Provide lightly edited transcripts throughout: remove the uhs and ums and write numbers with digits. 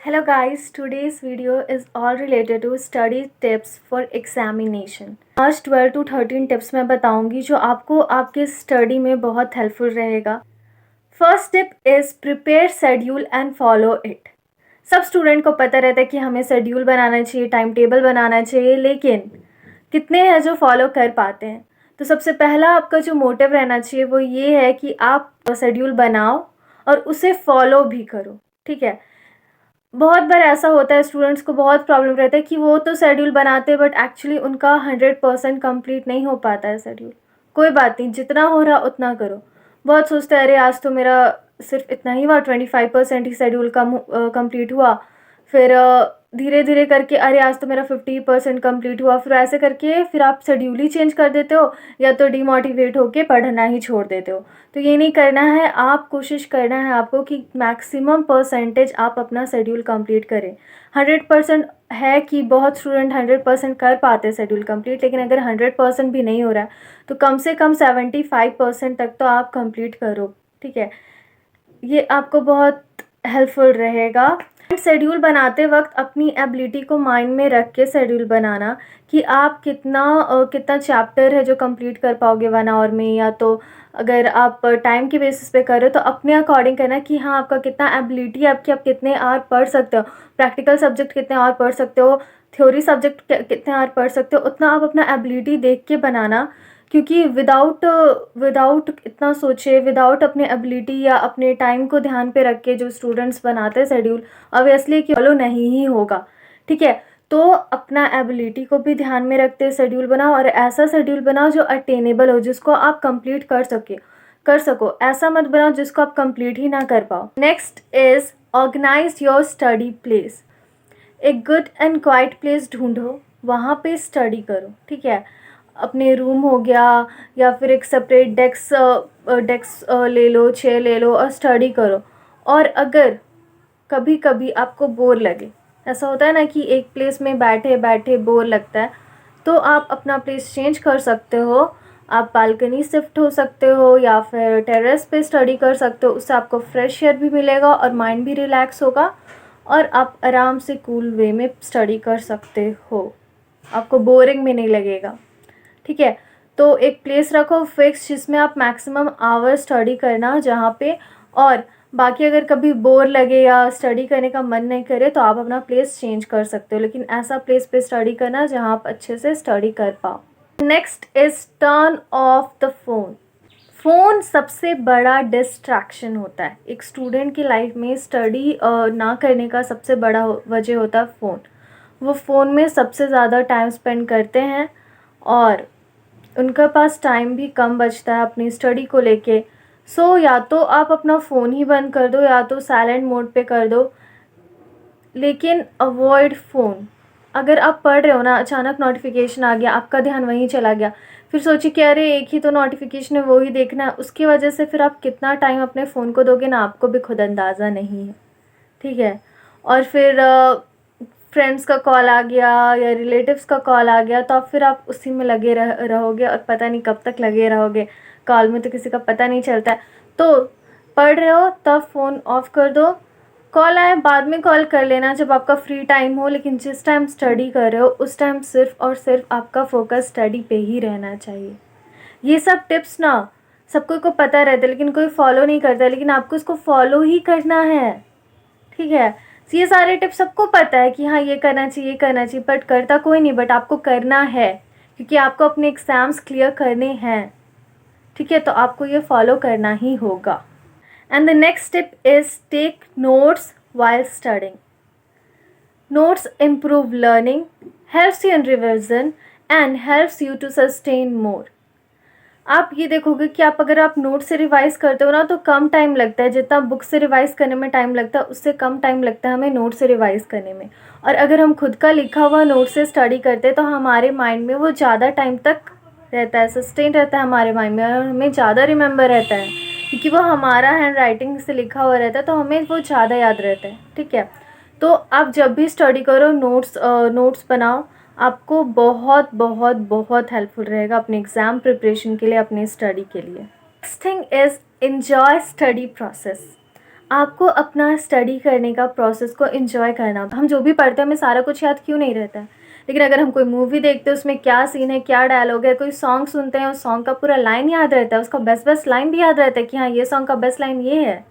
Hello guys, today's video is all related to study tips for examination. आज 12 to 13 tips मैं बताऊंगी जो आपको आपके स्टडी में बहुत हेल्पफुल रहेगा. First tip is prepare schedule and follow it. सब स्टूडेंट को पता रहता है कि हमें शेड्यूल बनाना चाहिए, टाइम टेबल बनाना चाहिए, लेकिन कितने हैं जो फॉलो कर पाते हैं. तो सबसे पहला आपका जो मोटिव रहना चाहिए वो ये है कि आप शेड्यूल बनाओ और उसे फॉलो भी करो. ठीक है. बहुत बार ऐसा होता है, स्टूडेंट्स को बहुत प्रॉब्लम रहता है कि वो तो शेड्यूल बनाते हैं बट एक्चुअली उनका 100% कंप्लीट नहीं हो पाता है शेड्यूल. कोई बात नहीं, जितना हो रहा उतना करो. बहुत सोचते हैं अरे आज तो मेरा सिर्फ इतना ही हुआ, 25% ही शेड्यूल कंप्लीट हुआ. फिर धीरे धीरे करके अरे आज तो मेरा 50% कंप्लीट हुआ. फिर ऐसे करके फिर आप शेड्यूल ही चेंज कर देते हो या तो डीमोटिवेट होके पढ़ना ही छोड़ देते हो. तो ये नहीं करना है. आप कोशिश करना है आपको कि मैक्सिमम परसेंटेज आप अपना शेड्यूल कंप्लीट करें. 100% है कि बहुत स्टूडेंट 100% कर पाते हैं शेड्यूल कंप्लीट, लेकिन अगर 100% भी नहीं हो रहा है तो कम से कम 75% तक तो आप कंप्लीट करो. ठीक है, ये आपको बहुत हेल्पफुल रहेगा. शेड्यूल बनाते वक्त अपनी एबिलिटी को माइंड में रख के शेड्यूल बनाना कि आप कितना चैप्टर है जो कंप्लीट कर पाओगे 1 आवर में, या तो अगर आप टाइम के बेसिस पे कर रहे हो तो अपने अकॉर्डिंग करना कि हाँ आपका कितना एबिलिटी है आपकी, आप कितने आवर पढ़ सकते हो, प्रैक्टिकल सब्जेक्ट कितने आवर पढ़ सकते हो, थ्योरी सब्जेक्ट कितने आवर पढ़ सकते हो, उतना आप अपना एबिलिटी देख के बनाना. क्योंकि विदाउट इतना सोचे, विदाउट अपने एबिलिटी या अपने टाइम को ध्यान पे रख के जो स्टूडेंट्स बनाते हैं शेड्यूल, ऑब्वियसली कि फॉलो नहीं ही होगा. ठीक है, तो अपना एबिलिटी को भी ध्यान में रखते शेड्यूल बनाओ और ऐसा शेड्यूल बनाओ जो अटेनेबल हो, जिसको आप कंप्लीट कर सको. ऐसा मत बनाओ जिसको आप कंप्लीट ही ना कर पाओ. Next is organise your study place. एक गुड एंड क्वाइट प्लेस ढूंढो, वहाँ पे स्टडी करो. ठीक है, अपने रूम हो गया या फिर एक सेपरेट डेस्क ले लो, चेयर ले लो और स्टडी करो. और अगर कभी कभी आपको बोर लगे, ऐसा होता है ना कि एक प्लेस में बैठे बैठे बोर लगता है, तो आप अपना प्लेस चेंज कर सकते हो. आप बालकनी शिफ्ट हो सकते हो या फिर टेरेस पे स्टडी कर सकते हो. उससे आपको फ्रेश एयर भी मिलेगा और माइंड भी रिलैक्स होगा और आप आराम से कूल वे में स्टडी कर सकते हो. आपको बोरिंग भी नहीं लगेगा. ठीक है, तो एक प्लेस रखो फिक्स जिसमें आप मैक्सिमम आवर स्टडी करना जहाँ पे. और बाकी अगर कभी बोर लगे या स्टडी करने का मन नहीं करे तो आप अपना प्लेस चेंज कर सकते हो, लेकिन ऐसा प्लेस पे स्टडी करना जहाँ आप अच्छे से स्टडी कर पाओ. Next is turn off the phone. Phone सबसे बड़ा डिस्ट्रैक्शन होता है एक स्टूडेंट की लाइफ में. स्टडी ना करने का सबसे बड़ा वजह होता है फ़ोन. वो फ़ोन में सबसे ज़्यादा टाइम स्पेंड करते हैं और उनके पास टाइम भी कम बचता है अपनी स्टडी को लेके. सो या तो आप अपना फ़ोन ही बंद कर दो या तो साइलेंट मोड पे कर दो, लेकिन अवॉइड फ़ोन. अगर आप पढ़ रहे हो ना, अचानक नोटिफिकेशन आ गया, आपका ध्यान वहीं चला गया, फिर सोचिए कि अरे एक ही तो नोटिफिकेशन है, वो ही देखना है. उसकी वजह से फिर आप कितना टाइम अपने फ़ोन को दोगे ना, आपको भी खुद अंदाज़ा नहीं है. ठीक है, और फिर फ्रेंड्स का कॉल आ गया या रिलेटिव्स का कॉल आ गया तो अब फिर आप उसी में लगे रहोगे और पता नहीं कब तक लगे रहोगे. कॉल में तो किसी का पता नहीं चलता है. तो पढ़ रहे हो तब फ़ोन ऑफ कर दो. कॉल आए बाद में कॉल कर लेना जब आपका फ्री टाइम हो, लेकिन जिस टाइम स्टडी कर रहे हो उस टाइम सिर्फ और सिर्फ आपका फोकस स्टडी पे ही रहना चाहिए. ये सब टिप्स ना सबको को पता रहता है लेकिन कोई फॉलो नहीं करता, लेकिन आपको इसको फॉलो ही करना है. ठीक है, ये सारे टिप्स सबको पता है कि हाँ ये करना चाहिए बट करता कोई नहीं. बट आपको करना है क्योंकि आपको अपने एग्ज़ाम्स क्लियर करने हैं. ठीक है, तो आपको ये फॉलो करना ही होगा. And the next tip is take notes while studying. Notes improve learning, helps you in revision and helps you to sustain more. आप ये देखोगे कि अगर आप नोट से रिवाइज करते हो ना तो कम टाइम लगता है. जितना बुक से रिवाइज करने में टाइम लगता है उससे कम टाइम लगता है हमें नोट से रिवाइज करने में. और अगर हम खुद का लिखा हुआ नोट से स्टडी करते हैं तो हमारे माइंड में वो ज़्यादा टाइम तक रहता है, सस्टेन रहता है हमारे माइंड में और हमें ज़्यादा रिमेंबर रहता है क्योंकि वो हमारा हैंड राइटिंग से लिखा हुआ रहता है तो हमें वो ज़्यादा याद रहता है. ठीक है, तो आप जब भी स्टडी करो नोट्स बनाओ. आपको बहुत बहुत बहुत हेल्पफुल रहेगा अपने एग्ज़ाम प्रिपरेशन के लिए, अपने स्टडी के लिए. Next thing is enjoy study process. आपको अपना स्टडी करने का प्रोसेस को एंजॉय करना। हम जो भी पढ़ते हैं हमें सारा कुछ याद क्यों नहीं रहता है, लेकिन अगर हम कोई मूवी देखते हैं उसमें क्या सीन है, क्या डायलॉग है, कोई सॉन्ग सुनते हैं उस सॉन्ग का पूरा लाइन याद रहता है, उसका बेस्ट बेस्ट लाइन भी याद रहता है कि हाँ ये सॉन्ग का बेस्ट लाइन ये है,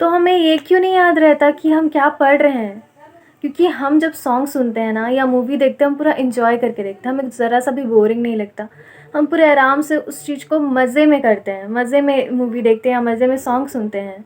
तो हमें ये क्यों नहीं याद रहता कि हम क्या पढ़ रहे हैं? क्योंकि हम जब सॉन्ग सुनते हैं ना या मूवी देखते हैं हम पूरा एंजॉय करके देखते हैं, हमें ज़रा सा भी बोरिंग नहीं लगता, हम पूरे आराम से उस चीज़ को मज़े में करते हैं, मज़े में मूवी देखते हैं या मज़े में सॉन्ग सुनते हैं।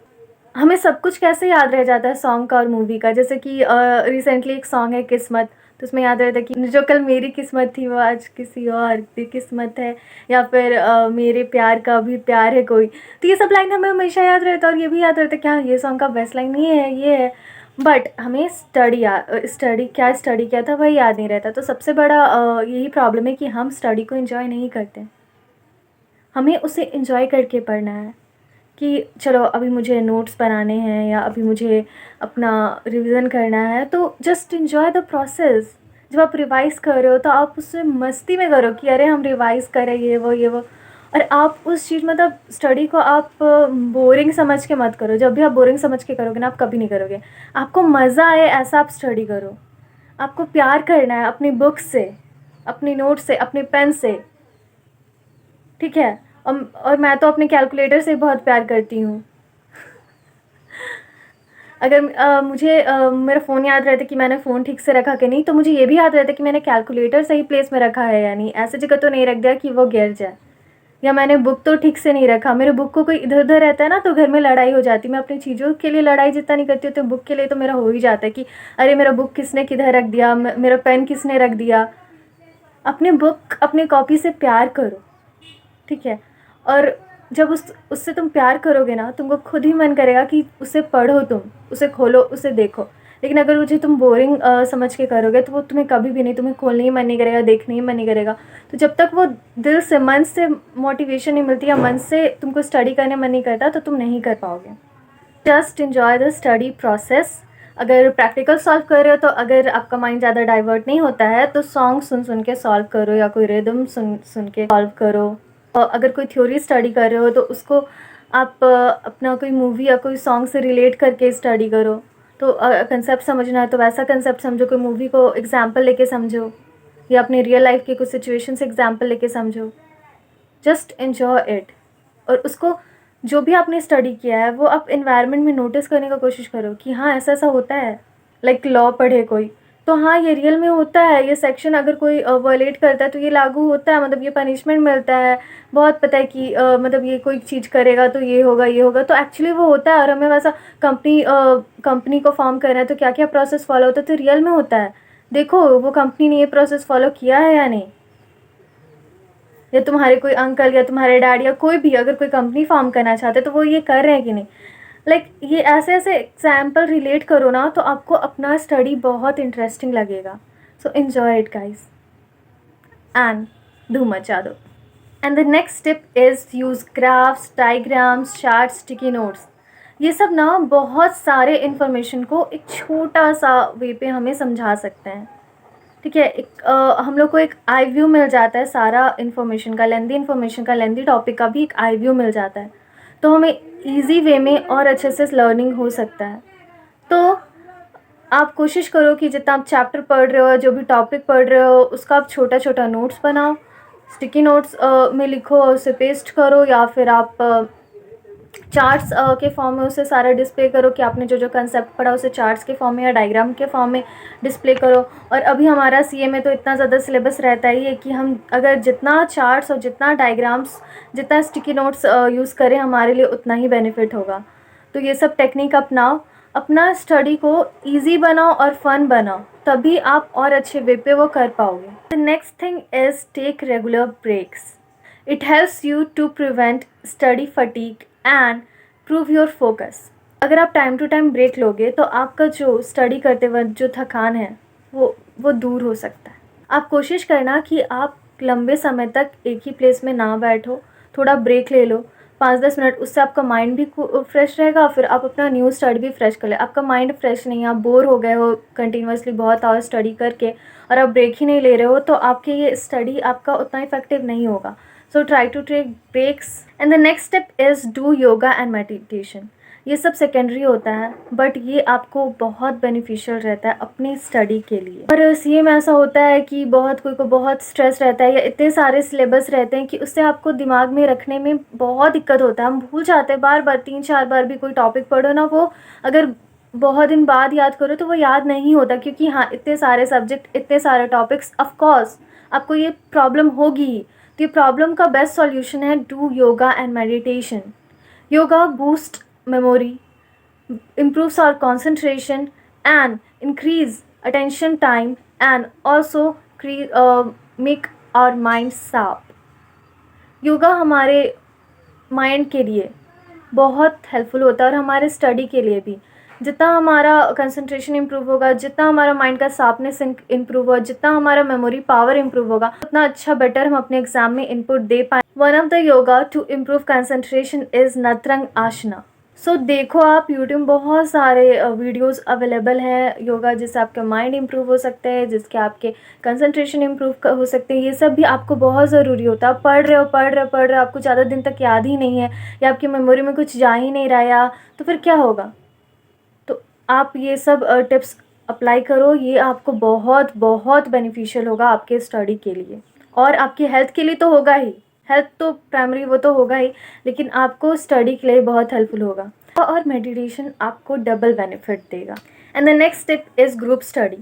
हमें सब कुछ कैसे याद रह जाता है सॉन्ग का और मूवी का, जैसे कि रिसेंटली एक सॉन्ग है किस्मत, तो उसमें याद रहता है कि जो कल मेरी किस्मत थी वो आज किसी और की किस्मत है, या फिर मेरे प्यार का भी प्यार है कोई। तो ये सब लाइन हमें हमेशा याद रहता है और ये भी याद रहता है कि हाँ ये सॉन्ग का बेस्ट लाइन ये है। बट हमें स्टडी किया था वही याद नहीं रहता। तो सबसे बड़ा यही प्रॉब्लम है कि हम स्टडी को एंजॉय नहीं करते। हमें उसे एंजॉय करके पढ़ना है कि चलो अभी मुझे नोट्स बनाने हैं या अभी मुझे अपना रिवीजन करना है, तो जस्ट एंजॉय द प्रोसेस। जब आप रिवाइज़ कर रहे हो तो आप उससे मस्ती में करो कि अरे हम रिवाइज़ करें ये वो, और आप उस चीज़ मतलब स्टडी को आप बोरिंग समझ के मत करो। जब भी आप बोरिंग समझ के करोगे ना आप कभी नहीं करोगे। आपको मज़ा आए ऐसा आप स्टडी करो। आपको प्यार करना है अपनी बुक से, अपनी नोट से, अपने पेन से, ठीक है। और मैं तो अपने कैलकुलेटर से बहुत प्यार करती हूँ। अगर मुझे मेरा फ़ोन याद रहता कि मैंने फ़ोन ठीक से रखा कि नहीं, तो मुझे ये भी याद रहता कि मैंने कैलकुलेटर सही प्लेस में रखा है या नहीं, ऐसी जगह तो नहीं रख दिया कि वो गिर जाए, या मैंने बुक तो ठीक से नहीं रखा। मेरे बुक को कोई इधर उधर रहता है ना तो घर में लड़ाई हो जाती है। मैं अपनी चीज़ों के लिए लड़ाई जितना नहीं करती हूँ तो बुक के लिए तो मेरा हो ही जाता है कि अरे मेरा बुक किसने किधर रख दिया, मेरा पेन किसने रख दिया। अपने बुक अपने कॉपी से प्यार करो, ठीक है। और जब उससे तुम प्यार करोगे ना, तुमको खुद ही मन करेगा कि उसे पढ़ो, तुम उसे खोलो, उसे देखो। लेकिन अगर मुझे तुम बोरिंग समझ के करोगे तो वो तुम्हें कभी भी नहीं, तुम्हें खोलने ही मन नहीं करेगा, देखने ही मन नहीं करेगा। तो जब तक वो दिल से, मन से मोटिवेशन नहीं मिलती या मन से तुमको स्टडी करने मन नहीं करता तो तुम नहीं कर पाओगे। Just enjoy the study process. अगर प्रैक्टिकल सॉल्व कर रहे हो तो अगर आपका माइंड ज़्यादा डाइवर्ट नहीं होता है तो सॉन्ग सुन सुन के सॉल्व करो या कोई रिदम सुन सुन के सॉल्व करो। अगर कोई थ्योरी स्टडी कर रहे हो तो उसको आप अपना कोई मूवी या कोई सॉन्ग से रिलेट करके स्टडी करो। तो कंसेप्ट समझना है तो वैसा कंसेप्ट समझो, कोई मूवी को एग्जांपल लेके समझो या अपनी रियल लाइफ के कुछ सिचुएशन से एग्जांपल लेके समझो। Just enjoy it. और उसको जो भी आपने स्टडी किया है वो आप एनवायरनमेंट में नोटिस करने का कोशिश करो कि हाँ ऐसा ऐसा होता है। लाइक लॉ पढ़े कोई तो हाँ ये रियल में होता है, ये सेक्शन अगर कोई वायलेट करता है तो ये लागू होता है, मतलब ये पनिशमेंट मिलता है। बहुत पता है कि मतलब ये कोई चीज़ करेगा तो ये होगा, तो एक्चुअली वो होता है। और हमें वैसा कंपनी को फॉर्म करना है तो क्या क्या प्रोसेस फॉलो होता है तो रियल में होता है। देखो वो कंपनी ने ये प्रोसेस फॉलो किया है या नहीं, या तुम्हारे कोई अंकल या तुम्हारे डैड या कोई भी अगर कोई कंपनी फॉर्म करना चाहते तो वो ये कर रहे हैं कि नहीं। लाइक ये ऐसे ऐसे एग्जाम्पल रिलेट करो ना तो आपको अपना स्टडी बहुत इंटरेस्टिंग लगेगा। So enjoy it guys and धूम मचा दो। And the next step is use graphs, diagrams, charts, sticky notes. ये सब ना बहुत सारे इन्फॉर्मेशन को एक छोटा सा वे पे हमें समझा सकते हैं, ठीक है। हम लोग को एक आई व्यू मिल जाता है सारा इन्फॉर्मेशन का, लेंदी टॉपिक का भी एक आई व्यू मिल जाता है। तो हमें इजी वे में और अच्छे से लर्निंग हो सकता है। तो आप कोशिश करो कि जितना आप चैप्टर पढ़ रहे हो, जो भी टॉपिक पढ़ रहे हो, उसका आप छोटा छोटा नोट्स बनाओ, स्टिकी नोट्स में लिखो, उसे पेस्ट करो, या फिर आप चार्ट्स के फॉर्म में उसे सारा डिस्प्ले करो कि आपने जो जो कंसेप्ट पढ़ा उसे चार्ट्स के फॉर्म में या डायग्राम के फॉर्म में डिस्प्ले करो। और अभी हमारा सीए में तो इतना ज़्यादा सिलेबस रहता ही है कि हम अगर जितना चार्ट्स और जितना डायग्राम्स, जितना स्टिकी नोट्स यूज़ करें हमारे लिए उतना ही बेनिफिट होगा। तो ये सब टेक्निक अपनाओ, अपना स्टडी को ईजी बनाओ और फन बनाओ, तभी आप और अच्छे वे पे वो कर पाओगे। The next thing is take regular breaks. It helps you to prevent study fatigue and prove your focus. अगर आप टाइम टू टाइम ब्रेक लोगे तो आपका जो स्टडी करते वक्त जो थकान है वो दूर हो सकता है। आप कोशिश करना कि आप लंबे समय तक एक ही प्लेस में ना बैठो, थोड़ा ब्रेक ले लो 5-10 मिनट, उससे आपका माइंड भी फ्रेश रहेगा, फिर आप अपना न्यू स्टडी भी फ्रेश कर ले। आपका माइंड फ्रेश नहीं है, आप बोर हो गए हो कंटिन्यूसली बहुत आवर स्टडी करके और आप ब्रेक ही नहीं ले रहे हो, तो आपके ये स्टडी आपका उतना इफेक्टिव नहीं होगा। So try to take breaks. And the next step is do yoga and meditation. ये सब सेकेंडरी होता है, बट ये आपको बहुत बेनिफिशियल रहता है अपनी स्टडी के लिए। और सीए में ऐसा होता है कि बहुत कोई को बहुत स्ट्रेस रहता है या इतने सारे सिलेबस रहते हैं कि उससे आपको दिमाग में रखने में बहुत दिक्कत होता है। हम भूल जाते हैं बार बार, 3-4 बार भी कोई टॉपिक पढ़ो ना, वो अगर बहुत दिन बाद याद करो तो वो याद नहीं होता, क्योंकि हाँ इतने सारे सब्जेक्ट, इतने सारे टॉपिक्स, ऑफकोर्स आपको ये प्रॉब्लम होगी ही। तो ये प्रॉब्लम का बेस्ट सॉल्यूशन है do yoga and meditation. Yoga boost memory, improves our concentration and increase attention time and also make our mind sharp। Yoga हमारे माइंड के लिए बहुत हेल्पफुल होता है और हमारे स्टडी के लिए भी। जितना हमारा कंसंट्रेशन इम्प्रूव होगा, जितना हमारा माइंड का शार्पनेस इम्प्रूव होगा, जितना हमारा मेमोरी पावर इम्प्रूव होगा, उतना अच्छा बेटर हम अपने एग्जाम में इनपुट दे पाए। One of the yoga to improve concentration is Natrang asana. So देखो आप यूट्यूब बहुत सारे वीडियोस अवेलेबल है योगा, जिससे आपका माइंड इम्प्रूव हो सकता है, जिसके आपके कंसंट्रेशन इम्प्रूव हो सकते हैं। ये सब भी आपको बहुत ज़रूरी होता है। आप पढ़ रहे हो, आपको ज़्यादा दिन तक याद ही नहीं है या आपकी मेमोरी में कुछ जा ही नहीं रहा या तो फिर क्या होगा। तो आप ये सब टिप्स अप्लाई करो, ये आपको बहुत बहुत बेनिफिशियल होगा आपके स्टडी के लिए और आपकी हेल्थ के लिए तो होगा ही। हेल्थ तो प्राइमरी वो तो होगा ही, लेकिन आपको स्टडी के लिए बहुत हेल्पफुल होगा। और मेडिटेशन आपको डबल बेनिफिट देगा। And the next step is group study.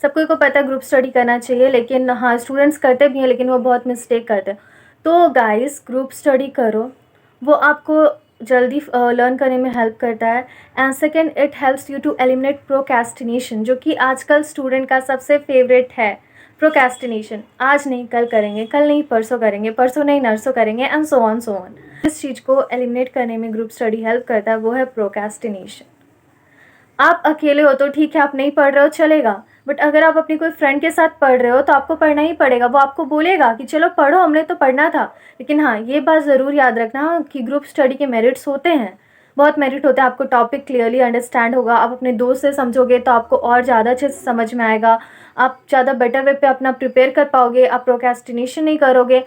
सबको को पता है ग्रुप स्टडी करना चाहिए, लेकिन हाँ स्टूडेंट्स करते भी हैं लेकिन वो बहुत मिस्टेक करते हैं। तो गाइस ग्रुप स्टडी करो, वो आपको जल्दी लर्न करने में हेल्प करता है। And second, it helps you to eliminate procrastination, जो कि आजकल स्टूडेंट का सबसे फेवरेट है। प्रोक्रेस्टिनेशन, आज नहीं कल करेंगे, कल नहीं परसों करेंगे, परसों नहीं नरसों करेंगे एंड सो ऑन। इस चीज़ को एलिमिनेट करने में ग्रुप स्टडी हेल्प करता है, वो है प्रोक्रेस्टिनेशन। आप अकेले हो तो ठीक है, आप नहीं पढ़ रहे हो चलेगा, बट अगर आप अपनी कोई फ्रेंड के साथ पढ़ रहे हो तो आपको पढ़ना ही पड़ेगा। वो आपको बोलेगा कि चलो पढ़ो, हमने तो पढ़ना था। लेकिन हाँ ये बात ज़रूर याद रखना कि ग्रुप स्टडी के मेरिट्स होते हैं, बहुत मेरिट होता है। आपको टॉपिक क्लियरली अंडरस्टैंड होगा, आप अपने दोस्त से समझोगे तो आपको और ज़्यादा अच्छे से समझ में आएगा, आप ज़्यादा बेटर वे पे अपना प्रिपेयर कर पाओगे, आप प्रोक्रेस्टिनेशन नहीं करोगे।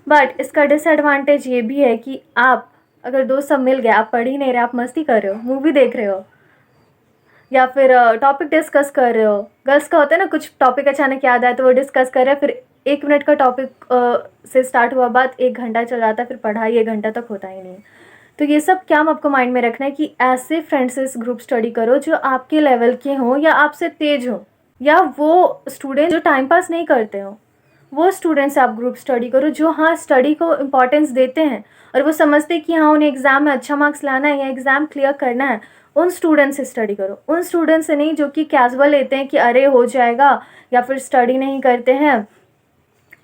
बट इसका डिसएडवांटेज ये भी है कि आप अगर दोस्त सब मिल गए, आप पढ़ ही नहीं रहे, आप मस्ती कर रहे हो, मूवी देख रहे हो या फिर टॉपिक डिस्कस कर रहे हो। गर्ल्स का होता है ना, कुछ टॉपिक अचानक याद आए तो वो डिस्कस कर रहे हैं, फिर 1 मिनट का टॉपिक से स्टार्ट हुआ बात 1 घंटा चल जाता है, फिर पढ़ाई 1 घंटा तक होता ही नहीं। तो ये सब क्या आपको माइंड में रखना है कि ऐसे फ्रेंड्स से ग्रुप स्टडी करो जो आपके लेवल के हों या आपसे तेज हो, या वो स्टूडेंट जो टाइम पास नहीं करते हो, वो स्टूडेंट्स आप ग्रुप स्टडी करो जो हाँ स्टडी को इम्पोर्टेंस देते हैं और वो समझते हैं कि हाँ उन्हें एग्ज़ाम में अच्छा मार्क्स लाना है या एग्ज़ाम क्लियर करना है। उन स्टूडेंट से स्टडी करो, उन स्टूडेंट से नहीं जो कि कैजुअल लेते हैं कि अरे हो जाएगा, या फिर स्टडी नहीं करते हैं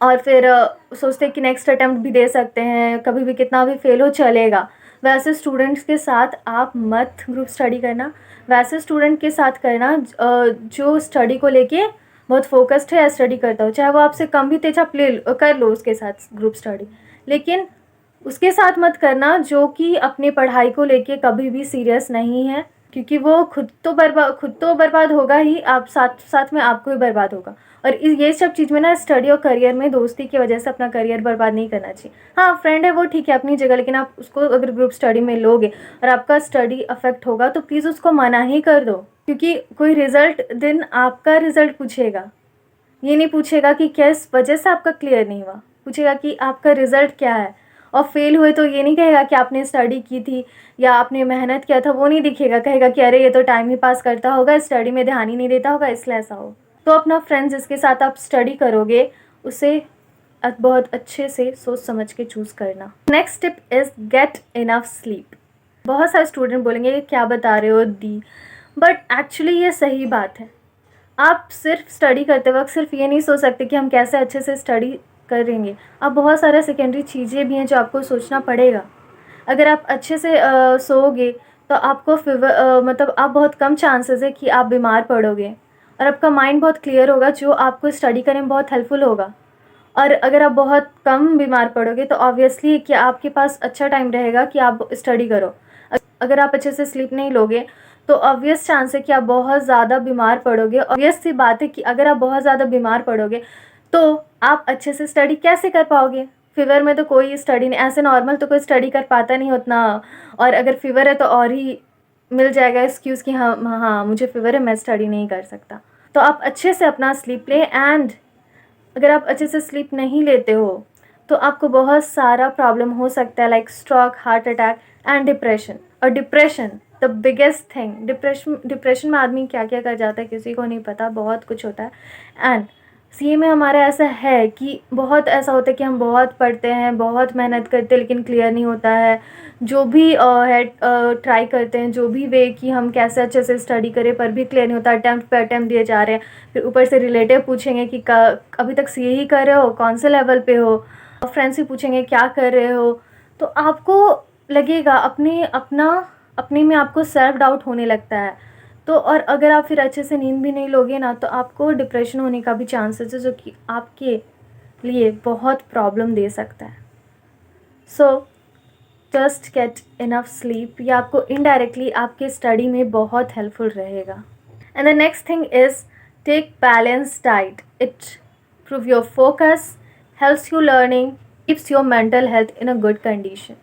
और फिर सोचते हैं कि नेक्स्ट अटैम्प्ट भी दे सकते हैं, कभी भी कितना भी फेल हो चलेगा। वैसे स्टूडेंट्स के साथ आप मत ग्रुप स्टडी करना, वैसे स्टूडेंट के साथ करना जो स्टडी को लेके बहुत फोकस्ड है या स्टडी करता हो, चाहे वो आपसे कम भी तेज, आप कर लो उसके साथ ग्रुप स्टडी। लेकिन उसके साथ मत करना जो कि अपनी पढ़ाई को लेके कभी भी सीरियस नहीं है, क्योंकि वो खुद तो बर्बाद होगा ही, आप साथ साथ में आपको भी बर्बाद होगा। और ये सब चीज़ में ना, स्टडी और करियर में दोस्ती की वजह से अपना करियर बर्बाद नहीं करना चाहिए। हाँ फ्रेंड है वो ठीक है अपनी जगह, लेकिन आप उसको अगर ग्रुप स्टडी में लोगे और आपका स्टडी अफेक्ट होगा तो प्लीज़ उसको मना ही कर दो। क्योंकि कोई रिज़ल्ट दिन आपका रिज़ल्ट पूछेगा, ये नहीं पूछेगा कि किस वजह से आपका क्लियर नहीं हुआ, पूछेगा कि आपका रिज़ल्ट क्या है। और फेल हुए तो ये नहीं कहेगा कि आपने स्टडी की थी या आपने मेहनत किया था, वो नहीं दिखेगा, कहेगा कि अरे ये तो टाइम ही पास करता होगा, स्टडी में ध्यान ही नहीं देता होगा, इसलिए ऐसा हो। तो अपना फ्रेंड्स जिसके साथ आप स्टडी करोगे उसे बहुत अच्छे से सोच समझ के चूज़ करना। Next tip is gate enough sleep. बहुत सारे स्टूडेंट बोलेंगे ये क्या बता रहे हो दी, बट एक्चुअली ये सही बात है। आप सिर्फ स्टडी करते वक्त सिर्फ ये नहीं सोच सकते कि हम कैसे अच्छे से स्टडी करेंगे, अब बहुत सारे सेकेंडरी चीज़ें भी हैं जो आपको सोचना पड़ेगा। अगर आप अच्छे से सोओगे तो आपको मतलब आप बहुत कम चांसेस है कि आप बीमार पड़ोगे और आपका माइंड बहुत क्लियर होगा, जो आपको स्टडी करने में बहुत हेल्पफुल होगा। और अगर आप बहुत कम बीमार पड़ोगे तो ऑब्वियसली कि आपके पास अच्छा टाइम रहेगा कि आप स्टडी करो। अगर आप अच्छे से स्लीप नहीं लोगे तो ऑब्वियस चांस है कि आप बहुत ज़्यादा बीमार पड़ोगे। ऑब्वियस सी बात है कि अगर आप बहुत ज़्यादा बीमार पड़ोगे तो आप अच्छे से स्टडी कैसे कर पाओगे। फीवर में तो कोई स्टडी नहीं, ऐसे नॉर्मल तो कोई स्टडी कर पाता नहीं उतना, और अगर फीवर है तो और ही मिल जाएगा एक्सक्यूज़ कि हाँ हाँ मुझे फ़ीवर है, मैं स्टडी नहीं कर सकता। तो आप अच्छे से अपना स्लीप लें, एंड अगर आप अच्छे से स्लीप नहीं लेते हो तो आपको बहुत सारा प्रॉब्लम हो सकता है, like stroke, heart attack and depression. और depression the biggest thing, depression में आदमी क्या क्या कर जाता है किसी को नहीं पता, बहुत कुछ होता है। एंड सीए में हमारा ऐसा है कि बहुत ऐसा होता है कि हम बहुत पढ़ते हैं, बहुत मेहनत करते हैं, लेकिन क्लियर नहीं होता है। जो भी है ट्राई करते हैं, जो भी वे कि हम कैसे अच्छे से स्टडी करें, पर भी क्लियर नहीं होता, अटैम्प्ट पे अटैम्प्ट दिए जा रहे हैं। फिर ऊपर से रिलेटिव पूछेंगे कि अभी तक सीए ही कर रहे हो, कौन से लेवल पे हो। फ्रेंड्स भी पूछेंगे क्या कर रहे हो। तो आपको लगेगा अपने में आपको सेल्फ डाउट होने लगता है। तो और अगर आप फिर अच्छे से नींद भी नहीं लोगे ना, तो आपको डिप्रेशन होने का भी चांसेस है, जो कि आपके लिए बहुत प्रॉब्लम दे सकता है। So just get enough sleep, ये आपको इनडायरेक्टली आपके स्टडी में बहुत हेल्पफुल रहेगा। And the next thing is take balance diet, it improve your focus, helps you learning, keeps your mental health in a good condition.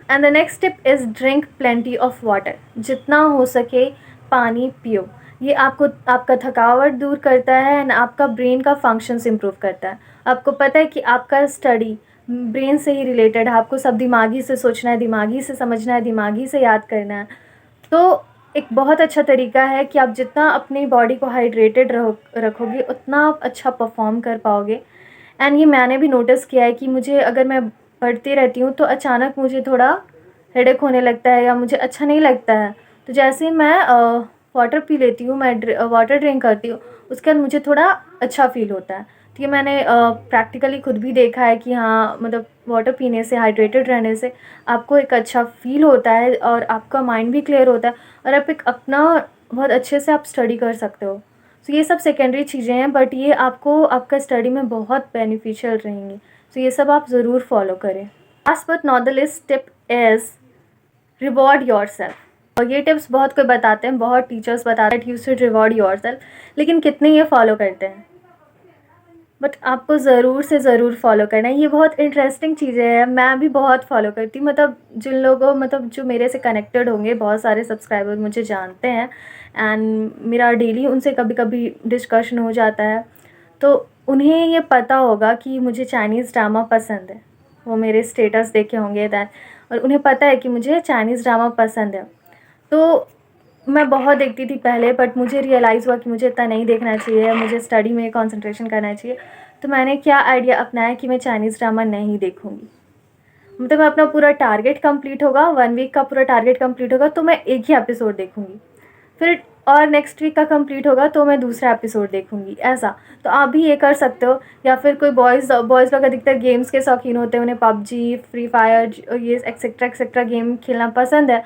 And the next tip is drink plenty of water. जितना हो सके पानी पियो। ये आपका थकावट दूर करता है एंड आपका ब्रेन का फंक्शंस इम्प्रूव करता है। आपको पता है कि आपका स्टडी ब्रेन से ही रिलेटेड है, आपको सब दिमागी से सोचना है, दिमागी से समझना है, दिमागी से याद करना है। तो एक बहुत अच्छा तरीका है कि आप जितना अपनी बॉडी को हाइड्रेटेड रखोगे उतना आप अच्छा परफॉर्म कर पाओगे। एंड ये मैंने भी नोटिस किया है कि मुझे अगर मैं पढ़ती रहती हूँ तो अचानक मुझे थोड़ा हेडेक होने लगता है या मुझे अच्छा नहीं लगता है। तो जैसे ही मैं वाटर पी लेती हूँ, मैं वाटर ड्रिंक करती हूँ, उसके बाद मुझे थोड़ा अच्छा फ़ील होता है। तो ये मैंने प्रैक्टिकली खुद भी देखा है कि हाँ, मतलब वाटर पीने से, हाइड्रेटेड रहने से आपको एक अच्छा फ़ील होता है और आपका माइंड भी क्लियर होता है और आप एक अपना बहुत अच्छे से आप स्टडी कर सकते हो। सो ये सब सेकेंडरी चीज़ें हैं, बट ये आपको आपका स्टडी में बहुत बेनिफिशियल रहेंगी। सो ये सब आप ज़रूर फॉलो करें। Last but not the list tip is reward yourself. और ये टिप्स बहुत कोई बताते हैं, बहुत टीचर्स बताते हैं यू शुड रिवॉर्ड योरसेल्फ, लेकिन कितने ये फॉलो करते हैं? बट आपको ज़रूर से ज़रूर फॉलो करना है। ये बहुत इंटरेस्टिंग चीज़ें हैं, मैं भी बहुत फॉलो करती हूँ। मतलब जिन लोगों जो मेरे से कनेक्टेड होंगे, बहुत सारे सब्सक्राइबर मुझे जानते हैं एंड मेरा डेली उनसे कभी कभी डिस्कशन हो जाता है। तो उन्हें ये पता होगा कि मुझे चाइनीज़ ड्रामा पसंद है, वो मेरे स्टेटस देखे होंगे दैट, और उन्हें पता है कि मुझे चाइनीज़ ड्रामा पसंद है। तो मैं बहुत देखती थी पहले, बट मुझे रियलाइज़ हुआ कि मुझे इतना नहीं देखना चाहिए, मुझे स्टडी में कंसंट्रेशन करना चाहिए। तो मैंने क्या आइडिया अपनाया कि मैं चाइनीज़ ड्रामा नहीं देखूँगी। मतलब मैं अपना पूरा टारगेट कंप्लीट होगा, 1 वीक का पूरा टारगेट कंप्लीट होगा तो मैं एक ही एपिसोड देखूँगी, फिर और नेक्स्ट वीक का कंप्लीट होगा तो मैं दूसरा एपिसोड देखूँगी, ऐसा। तो आप भी ये कर सकते हो। या फिर कोई बॉयज़ लोग अधिकतर गेम्स के शौकीन होते हैं, उन्हें पबजी, फ्री फायर, ये एक्सेट्रा गेम खेलना पसंद है।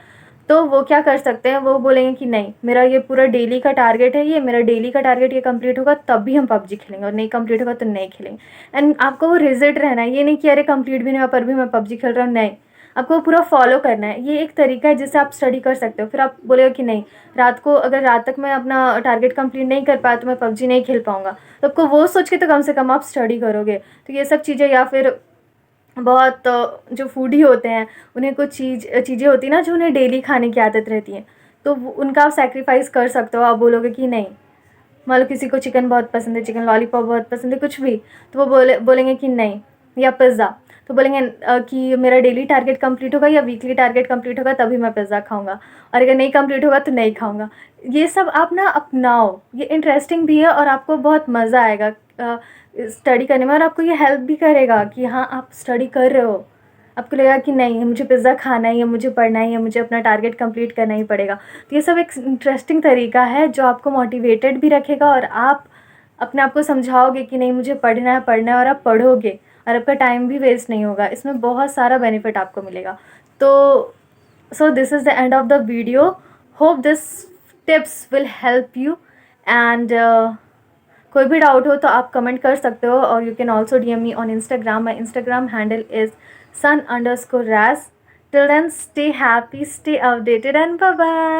तो वो क्या कर सकते हैं, वो बोलेंगे कि नहीं, मेरा ये पूरा डेली का टारगेट है, ये मेरा डेली का टारगेट ये कंप्लीट होगा तब भी हम पबजी खेलेंगे, और नहीं कंप्लीट होगा तो नहीं खेलेंगे। एंड आपको वो रिजिड रहना है, ये नहीं कि अरे कंप्लीट भी नहीं हुआ पर भी मैं पबजी खेल रहा हूँ, नहीं, आपको पूरा फॉलो करना है। ये एक तरीका है जिससे आप स्टडी कर सकते हो। फिर आप बोलेगा कि नहीं, अगर रात तक मैं अपना टारगेट कंप्लीट नहीं कर पाया तो मैं पबजी नहीं खेल पाऊँगा, तो आपको वो सोच के तो कम से कम आप स्टडी करोगे। तो ये सब चीज़ें, या फिर बहुत जो फूडी होते हैं उन्हें कुछ चीज़ें होती हैं ना जो उन्हें डेली खाने की आदत रहती है, तो उनका आप सैक्रिफाइस कर सकते हो। आप बोलोगे कि नहीं, मान लो किसी को चिकन बहुत पसंद है, चिकन लॉलीपॉप बहुत पसंद है, कुछ भी, तो वो बोलेंगे कि नहीं, या पिज़्ज़ा, तो बोलेंगे कि मेरा डेली टारगेट कंप्लीट होगा या वीकली टारगेट कंप्लीट होगा तभी मैं पिज़्ज़ा खाऊंगा, और अगर नहीं कंप्लीट होगा तो नहीं खाऊंगा। ये सब आप ना अपनाओ, ये इंटरेस्टिंग भी है और आपको बहुत मज़ा आएगा स्टडी करने में, और आपको ये हेल्प भी करेगा कि हाँ आप स्टडी कर रहे हो। आपको लगेगा कि नहीं, मुझे पिज़्ज़ा खाना है या मुझे पढ़ना है या मुझे अपना टारगेट कंप्लीट करना ही पड़ेगा। तो ये सब एक इंटरेस्टिंग तरीका है जो आपको मोटिवेटेड भी रखेगा, और आप अपने आप को समझाओगे कि नहीं मुझे पढ़ना है, और आप पढ़ोगे और आपका टाइम भी वेस्ट नहीं होगा। इसमें बहुत सारा बेनिफिट आपको मिलेगा। तो so this is the end of the video. Hope this tips will help you. And कोई भी डाउट हो तो आप कमेंट कर सकते हो, और you can also DM me on Instagram. My Instagram handle is sun_raz. Till then, stay happy, stay updated, and bye bye.